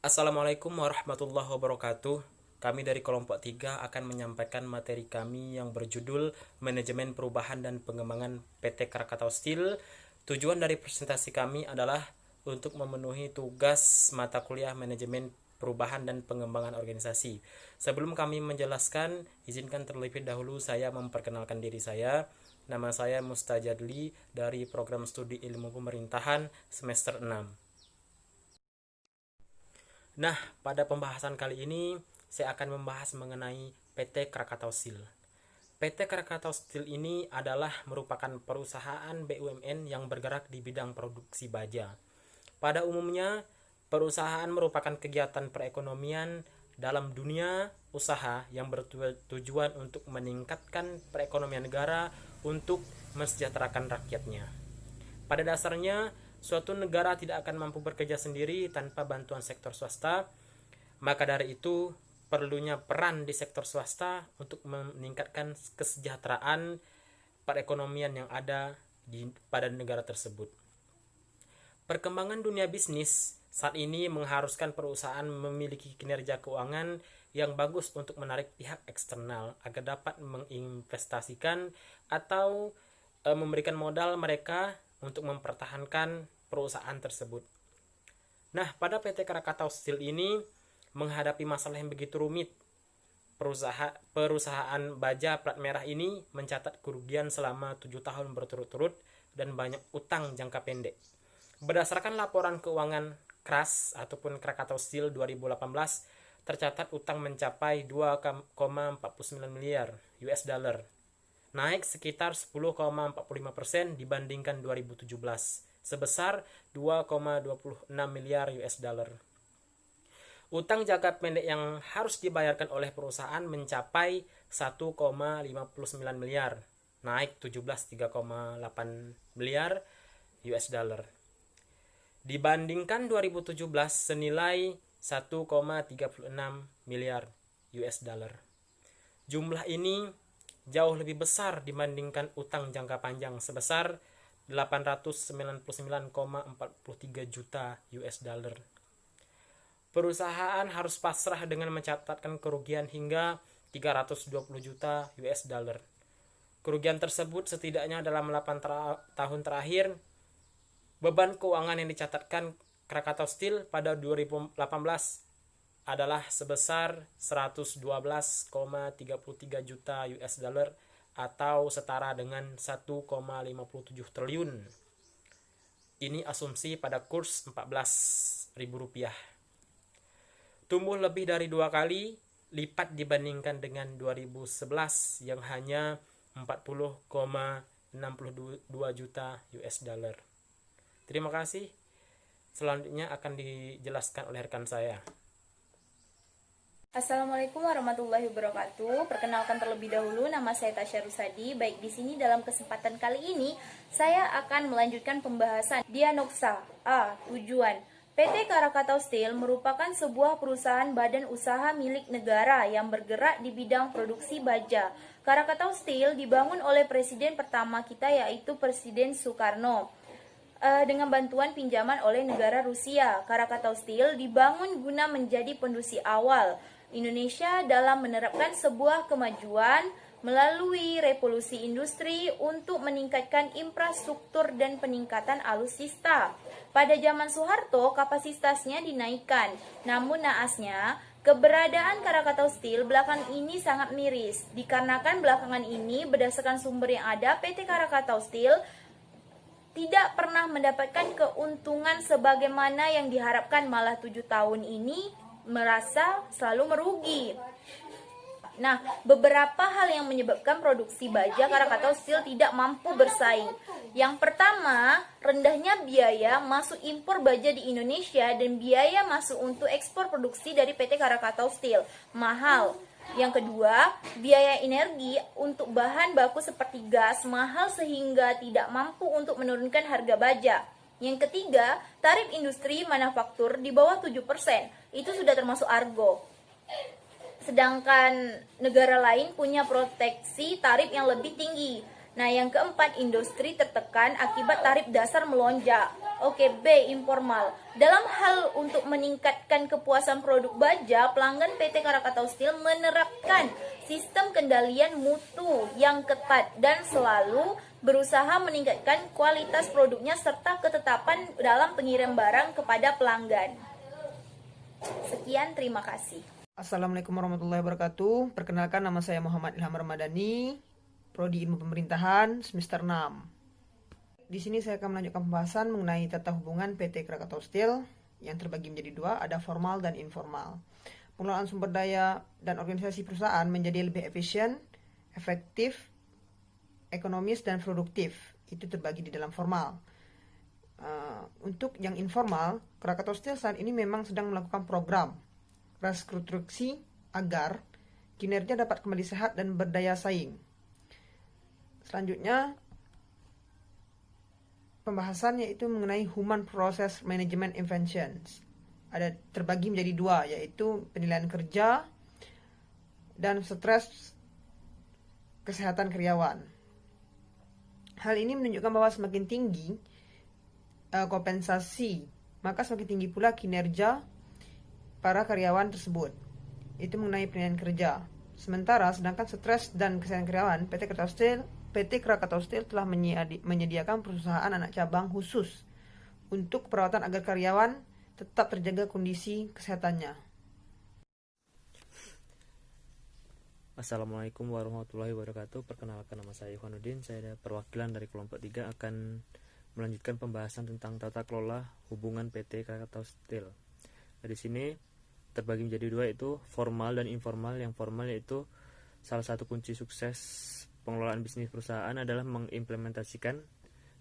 Assalamualaikum warahmatullahi wabarakatuh. Kami dari kelompok 3 akan menyampaikan materi kami yang berjudul Manajemen Perubahan dan Pengembangan PT Krakatau Steel. Tujuan dari presentasi kami adalah untuk memenuhi tugas mata kuliah Manajemen Perubahan dan Pengembangan Organisasi. Sebelum kami menjelaskan, izinkan terlebih dahulu saya memperkenalkan diri saya. Nama saya Mustajadli dari Program Studi Ilmu Pemerintahan semester 6. Nah, pada pembahasan kali ini saya akan membahas mengenai PT Krakatau Steel. PT Krakatau Steel ini adalah merupakan perusahaan BUMN yang bergerak di bidang produksi baja. Pada umumnya, perusahaan merupakan kegiatan perekonomian dalam dunia usaha yang bertujuan untuk meningkatkan perekonomian negara untuk mensejahterakan rakyatnya. Pada dasarnya, suatu negara tidak akan mampu bekerja sendiri tanpa bantuan sektor swasta. Maka dari itu, perlunya peran di sektor swasta untuk meningkatkan kesejahteraan perekonomian yang ada pada negara tersebut. Perkembangan dunia bisnis saat ini mengharuskan perusahaan memiliki kinerja keuangan yang bagus untuk menarik pihak eksternal agar dapat menginvestasikan atau memberikan modal mereka untuk mempertahankan perusahaan tersebut. Nah, pada PT Krakatau Steel ini menghadapi masalah yang begitu rumit. Perusahaan baja plat merah ini mencatat kerugian selama 7 tahun berturut-turut dan banyak utang jangka pendek. Berdasarkan laporan keuangan KRAS ataupun Krakatau Steel 2018, tercatat utang mencapai 2,49 miliar US dollar, naik sekitar 10,45% dibandingkan 2017, sebesar 2,26 miliar US dollar. Utang jangka pendek yang harus dibayarkan oleh perusahaan mencapai 1,59 miliar, naik 17,38 miliar US dollar. Dibandingkan 2017 senilai 1,36 miliar US dollar. Jumlah ini jauh lebih besar dibandingkan utang jangka panjang sebesar 899,43 juta US dollar. Perusahaan harus pasrah dengan mencatatkan kerugian hingga 320 juta US dollar. Kerugian tersebut setidaknya dalam 8 tahun terakhir. Beban keuangan yang dicatatkan Krakatau Steel pada 2018 adalah sebesar 112,33 juta US dollar atau setara dengan 1,57 triliun. Ini asumsi pada kurs 14.000 rupiah. Tumbuh lebih dari 2 kali lipat dibandingkan dengan 2011 yang hanya 40,62 juta US dollar. Terima kasih. Selanjutnya akan dijelaskan oleh rekan saya. Assalamualaikum warahmatullahi wabarakatuh. Perkenalkan terlebih dahulu, nama saya Tasya Rusadi. Baik, di sini dalam kesempatan kali ini saya akan melanjutkan pembahasan Dianoksa. Tujuan. PT Krakatau Steel merupakan sebuah perusahaan badan usaha milik negara yang bergerak di bidang produksi baja. Krakatau Steel dibangun oleh presiden pertama kita, yaitu Presiden Soekarno, dengan bantuan pinjaman oleh negara Rusia. Krakatau Steel dibangun guna menjadi pendusi awal Indonesia dalam menerapkan sebuah kemajuan melalui revolusi industri untuk meningkatkan infrastruktur dan peningkatan alutsista. Pada zaman Soeharto, kapasitasnya dinaikkan. Namun naasnya, keberadaan Krakatau Steel belakangan ini sangat miris. Dikarenakan belakangan ini berdasarkan sumber yang ada, PT Krakatau Steel tidak pernah mendapatkan keuntungan sebagaimana yang diharapkan, malah 7 tahun ini merasa selalu merugi. Nah, beberapa hal yang menyebabkan produksi baja Krakatau Steel tidak mampu bersaing. Yang pertama, rendahnya biaya masuk impor baja di Indonesia dan biaya masuk untuk ekspor produksi dari PT Krakatau Steel mahal. Yang kedua, biaya energi untuk bahan baku seperti gas mahal sehingga tidak mampu untuk menurunkan harga baja. Yang ketiga, tarif industri manufaktur di bawah 7%. Itu sudah termasuk argo. Sedangkan negara lain punya proteksi tarif yang lebih tinggi. Nah, yang keempat, industri tertekan akibat tarif dasar melonjak. Oke, B, informal. Dalam hal untuk meningkatkan kepuasan produk baja, pelanggan PT Krakatau Steel menerapkan sistem kendalian mutu yang ketat dan selalu berusaha meningkatkan kualitas produknya serta ketetapan dalam pengirim barang kepada pelanggan. Sekian, terima kasih. Assalamualaikum warahmatullahi wabarakatuh. Perkenalkan, nama saya Muhammad Ilham Ramadhani, Prodi Ilmu Pemerintahan semester 6. Di sini saya akan melanjutkan pembahasan mengenai tata hubungan PT Krakatau Steel yang terbagi menjadi dua, ada formal dan informal. Pengelolaan sumber daya dan organisasi perusahaan menjadi lebih efisien, efektif, ekonomis, dan produktif. Itu terbagi di dalam formal. Untuk yang informal, Krakatau Steel saat ini memang sedang melakukan program restrukturasi agar kinerja dapat kembali sehat dan berdaya saing. Selanjutnya, pembahasan yaitu mengenai Human Process Management Inventions. Ada terbagi menjadi dua, yaitu penilaian kerja dan stres kesehatan karyawan. Hal ini menunjukkan bahwa semakin tinggi kompensasi, maka semakin tinggi pula kinerja para karyawan tersebut. Itu mengenai penilaian kerja. Sementara sedangkan stres dan kesehatan karyawan, PT Krakatau Steel telah menyediakan perusahaan anak cabang khusus untuk perawatan agar karyawan tetap terjaga kondisi kesehatannya. Assalamualaikum warahmatullahi wabarakatuh. Perkenalkan, nama saya Ikhwanuddin. Saya perwakilan dari kelompok 3 akan melanjutkan pembahasan tentang tata kelola hubungan PT Krakatau Steel. Di sini terbagi menjadi dua, itu formal dan informal. Yang formal yaitu salah satu kunci sukses pengelolaan bisnis perusahaan adalah mengimplementasikan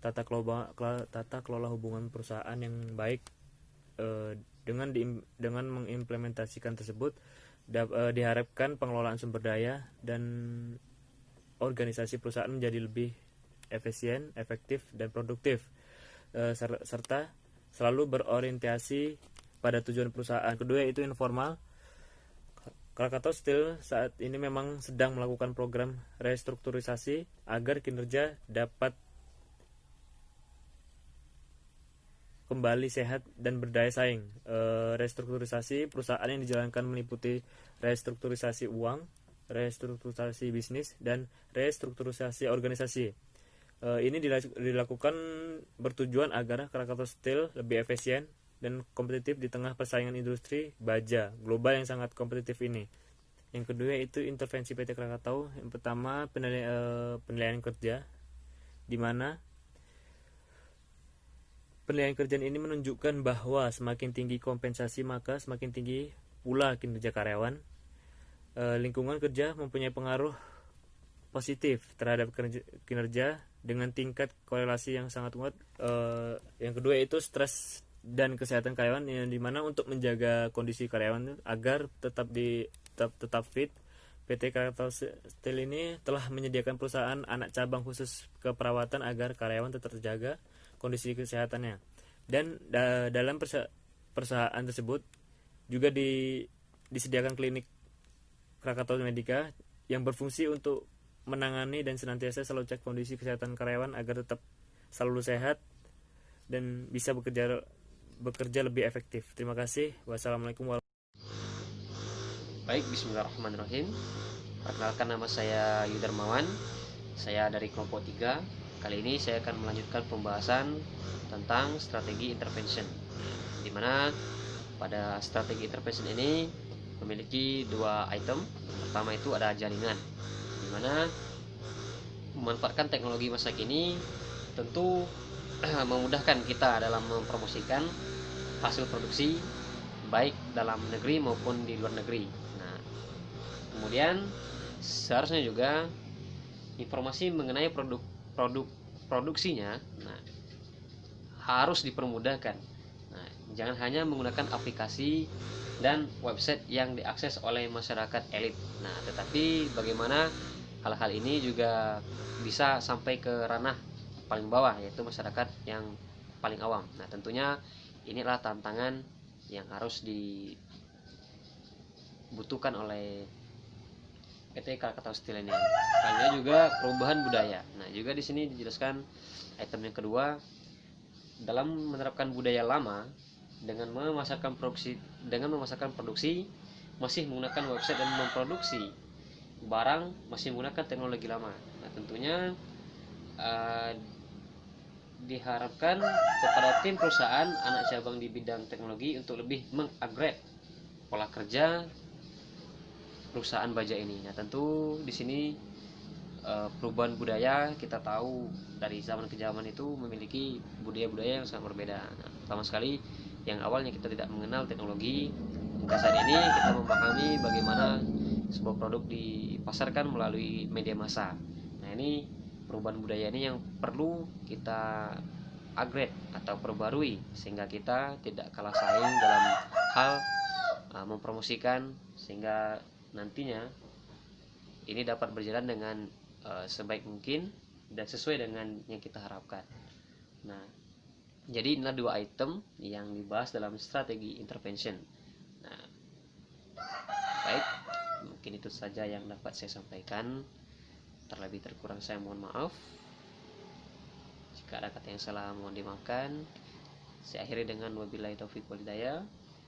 tata kelola hubungan perusahaan yang baik. Dengan mengimplementasikan tersebut diharapkan pengelolaan sumber daya dan organisasi perusahaan menjadi lebih efisien, efektif, dan produktif, serta selalu berorientasi pada tujuan perusahaan. Kedua yaitu informal. Krakatau Steel saat ini memang sedang melakukan program restrukturisasi agar kinerja dapat kembali sehat dan berdaya saing. Restrukturisasi perusahaan yang dijalankan meliputi restrukturisasi uang, restrukturisasi bisnis, dan restrukturisasi organisasi. Ini dilakukan bertujuan agar Krakatau Steel lebih efisien dan kompetitif di tengah persaingan industri baja global yang sangat kompetitif ini. Yang kedua itu intervensi PT Krakatau. Yang pertama penilaian kerja, di mana penilaian kerja ini menunjukkan bahwa semakin tinggi kompensasi maka semakin tinggi pula kinerja karyawan. Lingkungan kerja mempunyai pengaruh positif terhadap kinerja dengan tingkat korelasi yang sangat kuat. Yang kedua itu stres dan kesehatan karyawan, yang dimana untuk menjaga kondisi karyawan agar tetap fit, PT Krakatau Steel ini telah menyediakan perusahaan anak cabang khusus keperawatan agar karyawan tetap terjaga kondisi kesehatannya. Dan dalam perusahaan tersebut juga disediakan klinik Krakatau Medica yang berfungsi untuk menangani dan senantiasa selalu cek kondisi kesehatan karyawan agar tetap selalu sehat dan bisa bekerja lebih efektif. Terima kasih. Wassalamualaikum warahmatullahi wabarakatuh. Baik, bismillahirrahmanirrahim. Perkenalkan, nama saya Yudarmawan. Saya dari kelompok 3. Kali ini saya akan melanjutkan pembahasan tentang strategi intervention, di mana pada strategi intervention ini memiliki dua item. Yang pertama itu ada jaringan, di mana memanfaatkan teknologi masa kini tentu memudahkan kita dalam mempromosikan hasil produksi baik dalam negeri maupun di luar negeri. Nah, kemudian seharusnya juga informasi mengenai produksinya harus dipermudahkan. Nah, jangan hanya menggunakan aplikasi dan website yang diakses oleh masyarakat elit. Nah, tetapi bagaimana hal-hal ini juga bisa sampai ke ranah paling bawah, yaitu masyarakat yang paling awam. Nah, tentunya inilah tantangan yang harus dibutuhkan oleh PT Krakatau Steel ini. Selanjutnya juga perubahan budaya. Nah, juga di sini dijelaskan item yang kedua, dalam menerapkan budaya lama dengan memasarkan produksi masih menggunakan website dan memproduksi barang masih menggunakan teknologi lama. Nah, tentunya diharapkan kepada tim perusahaan anak cabang di bidang teknologi untuk lebih mengupgrade pola kerja perusahaan baja ini. Nah, tentu di sini perubahan budaya kita tahu dari zaman ke zaman itu memiliki budaya-budaya yang sangat berbeda. Nah, pertama sekali yang awalnya kita tidak mengenal teknologi, hingga saat ini kita memahami bagaimana sebuah produk dipasarkan melalui media massa. Nah, ini perubahan budaya ini yang perlu kita upgrade atau perbarui sehingga kita tidak kalah saing dalam hal mempromosikan, sehingga nantinya ini dapat berjalan dengan sebaik mungkin dan sesuai dengan yang kita harapkan. Nah, jadi inilah dua item yang dibahas dalam strategi intervention. Nah, baik, mungkin itu saja yang dapat saya sampaikan. Terlebih terkurang saya mohon maaf. Jika ada kata yang salah mohon dimaafkan. Saya akhiri dengan wabillahi taufiq wal hidayah.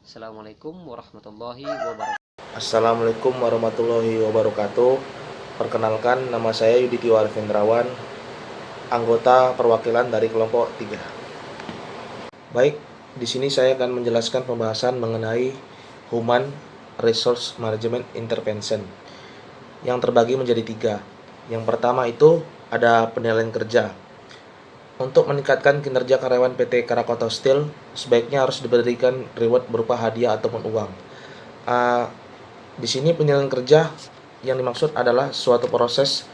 Assalamualaikum warahmatullahi wabarakatuh. Assalamualaikum warahmatullahi wabarakatuh. Perkenalkan, nama saya Yudhiti Arifendrawan, anggota perwakilan dari kelompok 3. Baik, di sini saya akan menjelaskan pembahasan mengenai Human Resource Management Intervention yang terbagi menjadi 3. Yang pertama itu ada penilaian kerja. Untuk meningkatkan kinerja karyawan PT Krakatau Steel, sebaiknya harus diberikan reward berupa hadiah ataupun uang. Di sini penilaian kerja yang dimaksud adalah suatu proses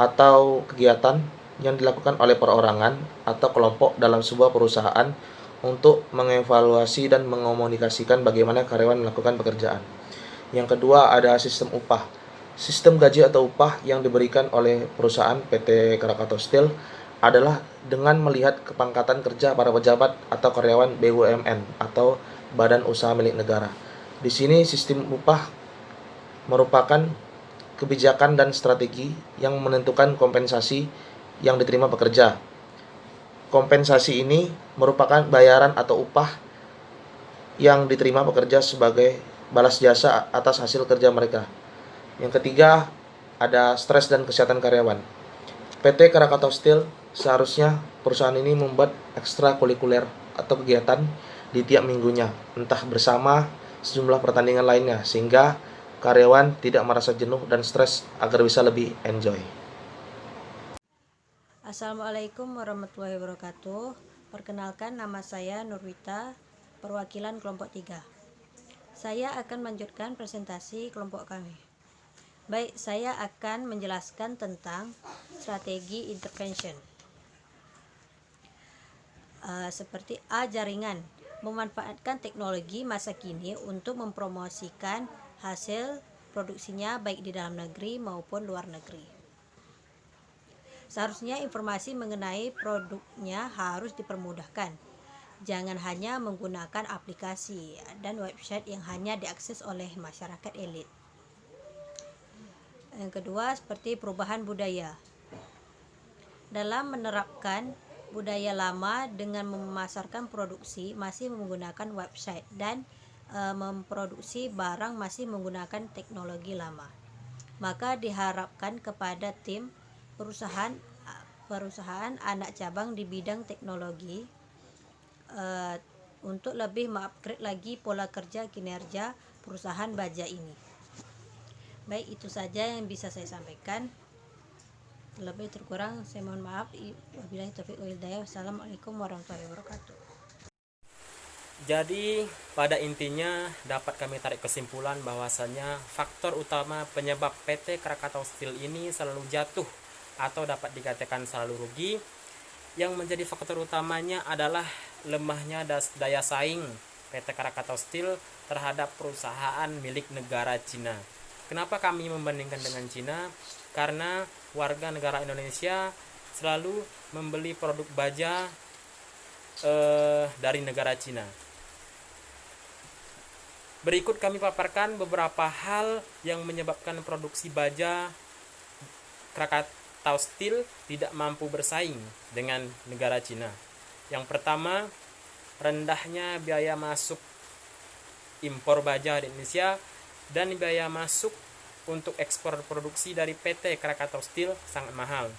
atau kegiatan yang dilakukan oleh perorangan atau kelompok dalam sebuah perusahaan untuk mengevaluasi dan mengomunikasikan bagaimana karyawan melakukan pekerjaan. Yang kedua ada sistem upah. Sistem gaji atau upah yang diberikan oleh perusahaan PT Krakatau Steel adalah dengan melihat kepangkatan kerja para pejabat atau karyawan BUMN atau badan usaha milik negara. Di sini sistem upah merupakan kebijakan dan strategi yang menentukan kompensasi yang diterima pekerja. Kompensasi ini merupakan bayaran atau upah yang diterima pekerja sebagai balas jasa atas hasil kerja mereka. Yang ketiga, ada stres dan kesehatan karyawan. PT Krakatau Steel seharusnya perusahaan ini membuat ekstrakurikuler atau kegiatan di tiap minggunya, entah bersama sejumlah pertandingan lainnya, sehingga karyawan tidak merasa jenuh dan stres agar bisa lebih enjoy. Assalamualaikum warahmatullahi wabarakatuh. Perkenalkan, nama saya Nurwita, perwakilan kelompok 3. Saya akan melanjutkan presentasi kelompok kami. Baik, saya akan menjelaskan tentang strategi intervention. Seperti A. Jaringan, memanfaatkan teknologi masa kini untuk mempromosikan hasil produksinya baik di dalam negeri maupun luar negeri. Seharusnya informasi mengenai produknya harus dipermudahkan. Jangan hanya menggunakan aplikasi dan website yang hanya diakses oleh masyarakat elit. Yang kedua, seperti perubahan budaya. Dalam menerapkan budaya lama dengan memasarkan produksi masih menggunakan website dan memproduksi barang masih menggunakan teknologi lama, maka diharapkan kepada tim perusahaan anak cabang di bidang teknologi untuk lebih mengupgrade lagi pola kerja kinerja perusahaan baja ini. Baik, itu saja yang bisa saya sampaikan. Lebih terkurang saya mohon maaf. Wabillahi taufiq wal hidayah. Wassalamualaikum warahmatullahi wabarakatuh. Jadi pada intinya dapat kami tarik kesimpulan bahwasanya faktor utama penyebab PT Krakatau Steel ini selalu jatuh atau dapat dikatakan selalu rugi, yang menjadi faktor utamanya adalah lemahnya daya saing PT Krakatau Steel terhadap perusahaan milik negara Cina. Kenapa kami membandingkan dengan Cina? Karena warga negara Indonesia selalu membeli produk baja dari negara Cina. Berikut kami paparkan beberapa hal yang menyebabkan produksi baja Krakatau Steel tidak mampu bersaing dengan negara Cina. Yang pertama, rendahnya biaya masuk impor baja di Indonesia dan biaya masuk untuk ekspor produksi dari PT Krakatau Steel sangat mahal.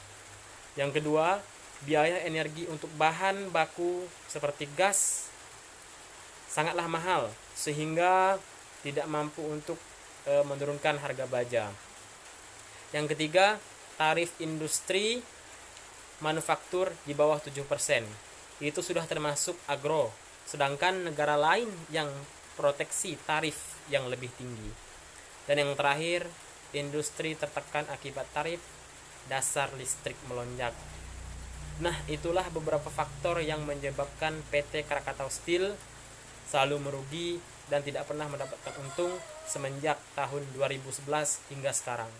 Yang kedua, biaya energi untuk bahan baku seperti gas sangatlah mahal sehingga tidak mampu untuk menurunkan harga baja. Yang ketiga, tarif industri manufaktur di bawah 7%. Itu sudah termasuk agro, sedangkan negara lain yang proteksi tarif yang lebih tinggi. Dan yang terakhir, industri tertekan akibat tarif dasar listrik melonjak. Nah, itulah beberapa faktor yang menyebabkan PT Krakatau Steel selalu merugi dan tidak pernah mendapatkan untung semenjak tahun 2011 hingga sekarang.